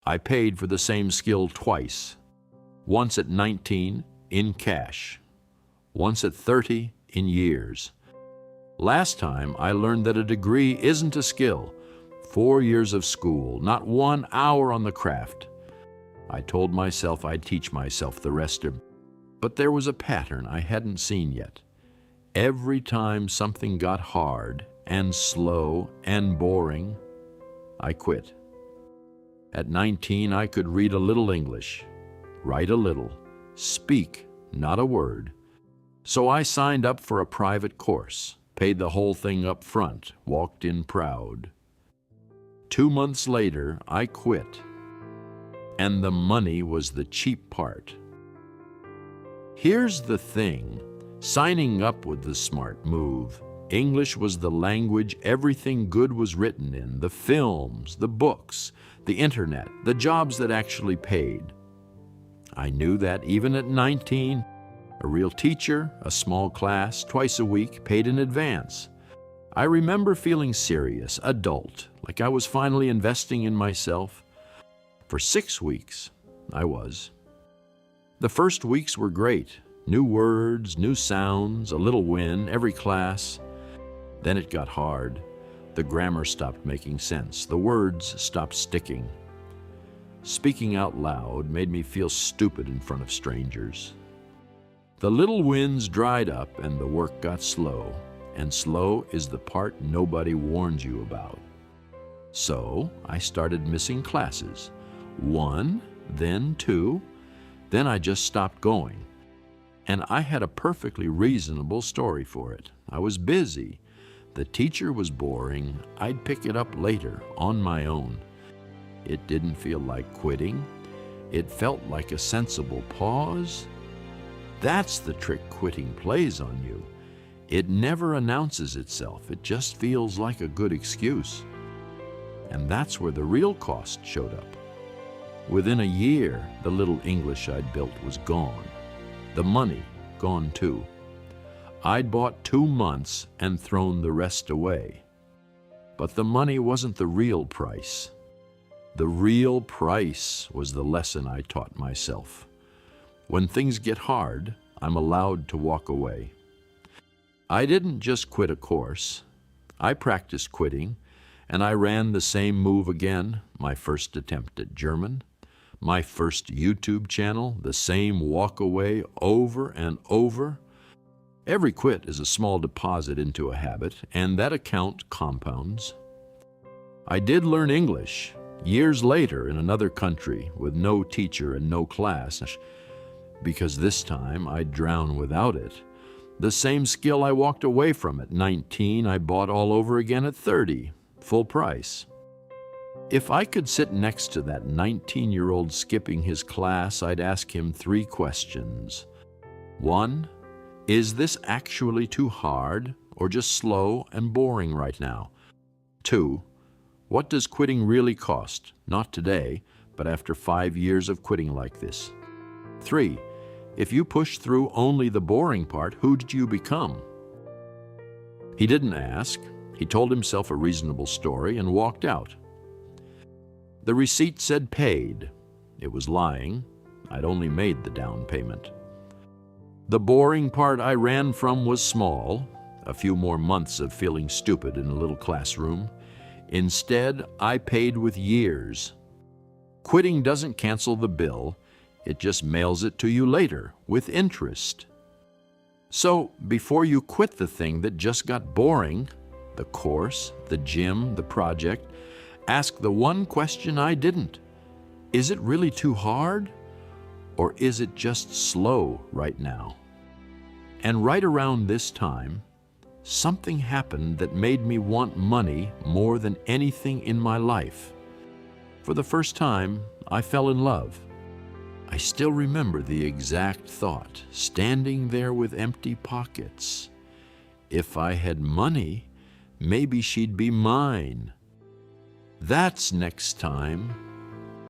I paid for the same skill twice. Once at 19 in cash. Once at 30 in years. Last time I learned that a degree isn't a skill. 4 years of school, not 1 hour on the craft. I told myself I'd teach myself the rest of it, but there was a pattern I hadn't seen yet. Every time something got hard and slow and boring, I quit. At 19, I could read a little English, write a little, speak not a word. So I signed up for a private course, paid the whole thing up front, walked in proud. 2 months later, I quit. And the money was the cheap part. Here's the thing. Signing up was the smart move. English was the language everything good was written in, the films, the books, the internet, the jobs that actually paid. I knew that even at 19, a real teacher, a small class, twice a week, paid in advance. I remember feeling serious, adult, like I was finally investing in myself. For 6 weeks, I was. The first weeks were great. New words, new sounds, a little win, every class. Then it got hard. The grammar stopped making sense. The words stopped sticking. Speaking out loud made me feel stupid in front of strangers. The little wins dried up and the work got slow. And slow is the part nobody warns you about. So I started missing classes. 1, then 2, then I just stopped going. And I had a perfectly reasonable story for it. I was busy. The teacher was boring. I'd pick it up later, on my own. It didn't feel like quitting. It felt like a sensible pause. That's the trick quitting plays on you. It never announces itself. It just feels like a good excuse. And that's where the real cost showed up. Within a year, the little English I'd built was gone. The money gone too. I'd bought 2 months and thrown the rest away. But the money wasn't the real price. The real price was the lesson I taught myself. When things get hard, I'm allowed to walk away. I didn't just quit a course. I practiced quitting, and I ran the same move again, my first attempt at German. My first YouTube channel, the same walk away over and over. Every quit is a small deposit into a habit, and that account compounds. I did learn English years later in another country with no teacher and no class, because this time I'd drown without it. The same skill I walked away from at 19, I bought all over again at 30, full price. If I could sit next to that 19-year-old skipping his class, I'd ask him 3 questions. 1, is this actually too hard or just slow and boring right now? 2, what does quitting really cost? Not today, but after 5 years of quitting like this. 3, if you push through only the boring part, who did you become? He didn't ask. He told himself a reasonable story and walked out. The receipt said paid. It was lying. I'd only made the down payment. The boring part I ran from was small, a few more months of feeling stupid in a little classroom. Instead, I paid with years. Quitting doesn't cancel the bill. It just mails it to you later, with interest. So, before you quit the thing that just got boring, the course, the gym, the project, ask the one question I didn't. Is it really too hard? Or is it just slow right now? And right around this time, something happened that made me want money more than anything in my life. For the first time, I fell in love. I still remember the exact thought, standing there with empty pockets. If I had money, maybe she'd be mine. That's next time